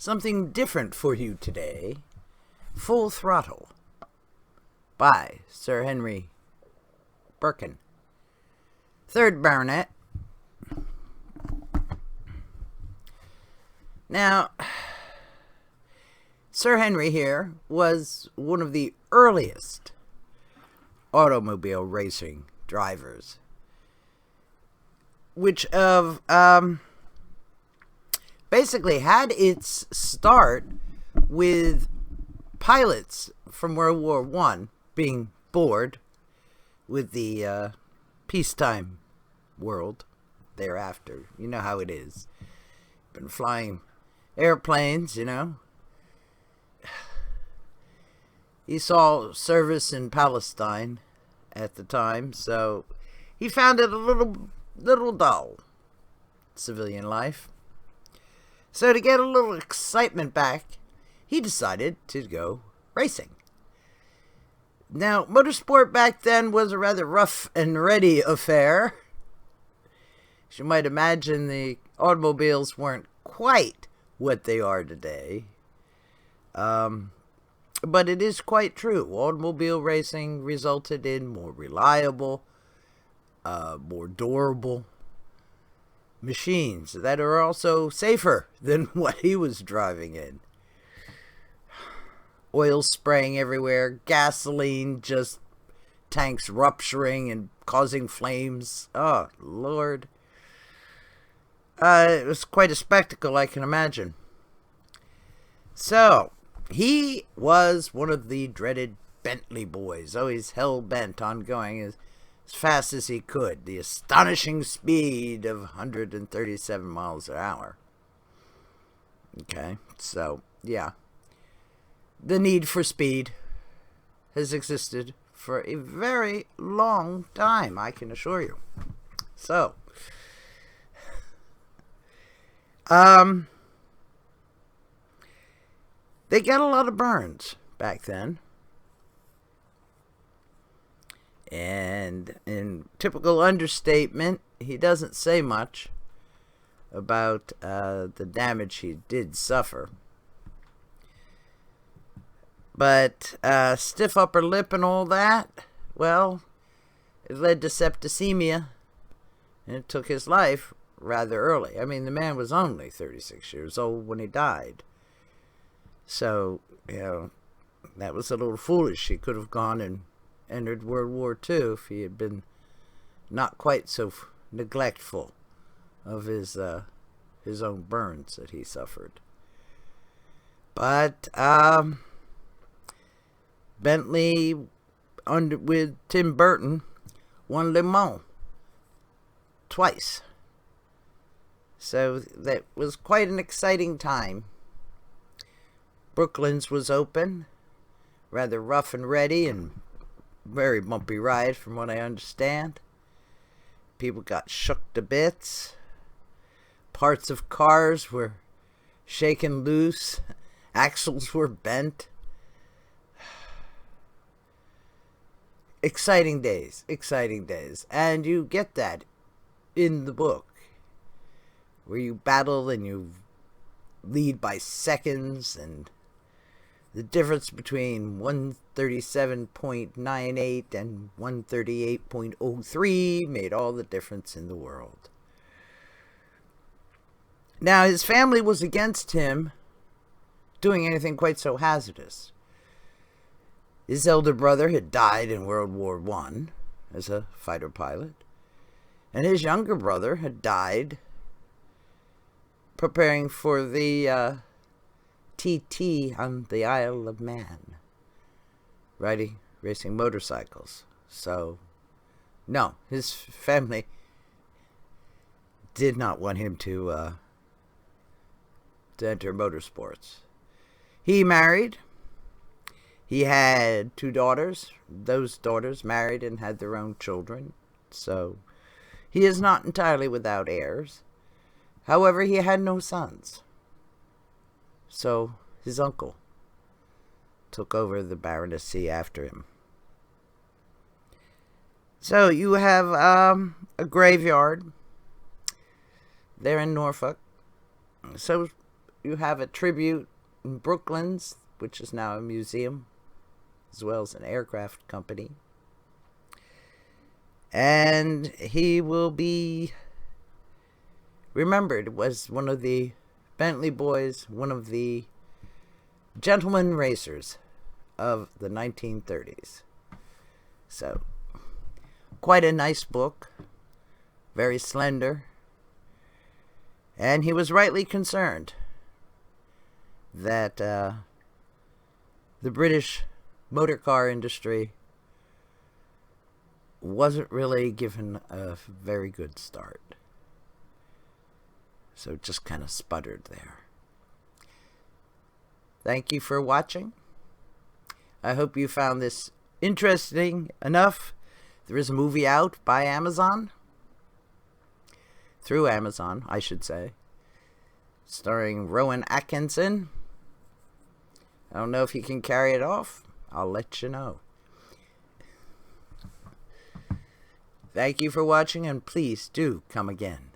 something different for you today. Full Throttle by Sir Henry Birkin, 3rd Baronet. Now, Sir Henry here was one of the earliest automobile racing drivers, which basically had its start with pilots from World War I being bored with the peacetime world thereafter. You know how it is. Been flying airplanes, you know. He saw service in Palestine at the time, so he found it a little dull, civilian life. So to get a little excitement back, he decided to go racing. Now, motorsport back then was a rather rough and ready affair. As you might imagine, the automobiles weren't quite what they are today. But it is quite true. Automobile racing resulted in more reliable, more durable machines that are also safer than what he was driving in. Oil spraying everywhere, gasoline, just tanks rupturing and causing flames. Oh, Lord. It was quite a spectacle, I can imagine. So, he was one of the dreaded Bentley boys, always hell-bent on going as fast as he could, the astonishing speed of 137 miles an hour. Okay, so, yeah. The need for speed has existed for a very long time, I can assure you. So, they got a lot of burns back then. And in typical understatement, he doesn't say much about the damage he did suffer. But stiff upper lip and all that, well, it led to septicemia, and it took his life rather early. I mean, the man was only 36 years old when he died. So, you know, that was a little foolish. He could have gone and entered World War II if he had been not quite so neglectful of his own burns that he suffered. But Bentley, with Tim Burton, won Le Mans twice. So that was quite an exciting time. Brooklands was open, rather rough and ready, and very bumpy ride from what I understand. People got shook to bits. Parts of cars were shaken loose. Axles were bent. Exciting days, exciting days. And you get that in the book, where you battle and you lead by seconds, and the difference between 137.98 and 138.03 made all the difference in the world. Now, his family was against him doing anything quite so hazardous. His elder brother had died in World War I as a fighter pilot, and his younger brother had died preparing for the TT on the Isle of Man, racing motorcycles. So, no, his family did not want him to enter motorsports. He married. He had 2 daughters. Those daughters married and had their own children. So, he is not entirely without heirs. However, he had no sons. So, his uncle took over the baronetcy after him. So, you have a graveyard there in Norfolk. So, you have a tribute in Brooklands, which is now a museum, as well as an aircraft company. And he will be remembered as one of the Bentley boys, one of the gentleman racers of the 1930s. So, quite a nice book, very slender, and he was rightly concerned that the British motor car industry wasn't really given a very good start. So it just kind of sputtered there. Thank you for watching. I hope you found this interesting enough. There is a movie out by Amazon. Through Amazon, I should say. Starring Rowan Atkinson. I don't know if he can carry it off. I'll let you know. Thank you for watching, and please do come again.